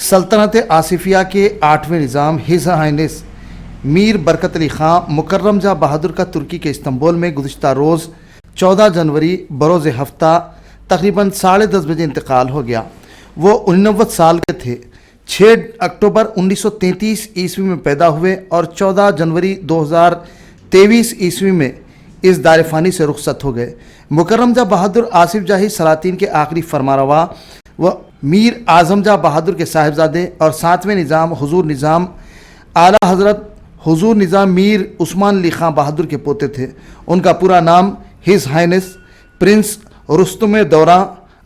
सल्तनत आसिफिया के 8वें निज़ाम his highness Mir Barkat Ali ख़ां मुकर्रम जा बहादुर का तुर्की के इस्तांबुल में गुज़िश्ता रोज़ 14 जनवरी बरोज़ हफ्ता तकरीबन 10:30 बजे इंतकाल हो गया। वो 89 साल के थे। 6 अक्टूबर 1933 ईस्वी में पैदा हुए और 14 जनवरी 2023 ईस्वी में इस दारफ़ानी से रुखसत हो गए। मुकर्रम जा बहादुर आसिफ जाही सलातीन के आखिरी फरमारवा व मीर आज़म जा बहादुर के साहिबजादे और 7वें निज़ाम हुजूर निज़ाम आला हज़रत हुजूर निज़ाम मीर उस्मान अली ख़ां बहादुर के पोते थे। उनका पूरा नाम हिज हाइनेस प्रिंस रुस्तुम दौरा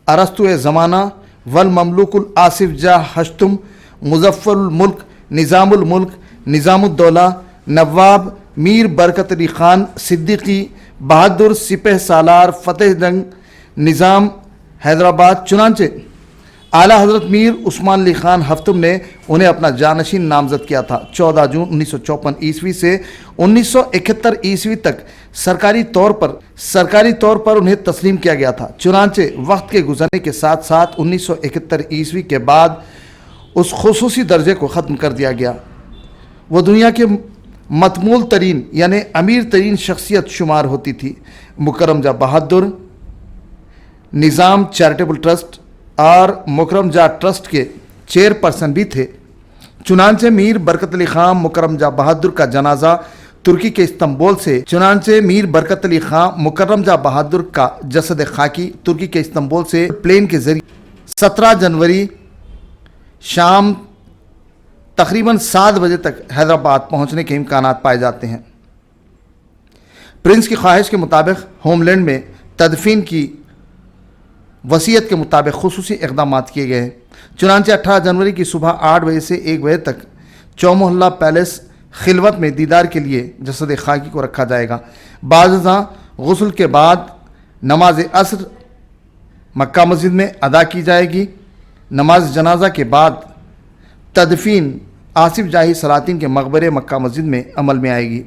अरस्तु ज़माना वल ममलुकुल आसिफ जा हश्तुम मुज़फ़्फ़रुल मुल्क निज़ामुल मुल्क निज़ामुद्दौला नवाब मीर बरकत अली ख़ान सिद्दीकी बहादुर सिपह सालार फ़तेह जंग निज़ाम हैदराबाद। चुनांचे आला हज़रत मीर उस्मान अली ख़ान हफ्तुम ने उन्हें अपना जानशीन नामज़द किया था। 14 जून 1954 ईस्वी से 1971 ईस्वी तक सरकारी तौर पर उन्हें तस्लीम किया गया था। चुनांचे वक्त के गुजरने के साथ साथ 1971 ईस्वी के बाद उस खुसूसी दर्जे को ख़त्म कर दिया गया। वो दुनिया के मतमूल तरीन यानी अमीर तरीन शख्सियत शुमार होती थी। मुकर्रम जा बहादुर निज़ाम चैरिटेबल ट्रस्ट और मुकर्रम जा ट्रस्ट के चेयरपर्सन भी थे। चुनांचे मीर बरकत अली ख़ां मुकर्रम जा बहादुर का जनाजा तुर्की के इस्तांबुल से मुकर्रम जा बहादुर का जसद खाकी तुर्की के इस्तांबुल से प्लेन के जरिए 17 जनवरी शाम तकरीबन 7 बजे तक हैदराबाद पहुंचने के इम्कानात पाए जाते हैं। प्रिंस की ख्वाहिश के मुताबिक होमलैंड में तदफीन की वसीयत के मुताबिक खुसूसी इक़दाम किए गए हैं। चुनांचे 18 जनवरी की सुबह 8 बजे से 1 बजे तक चौमोहल्ला पैलेस खिलवत में दीदार के लिए जसद खाकी को रखा जाएगा। बाज़ गुस्ल के बाद नमाज असर मक्का मस्जिद में अदा की जाएगी। नमाज जनाजा के बाद तदफीन आसिफ जाही सलातीन के मकबरे मक्का मस्जिद में अमल में आएगी।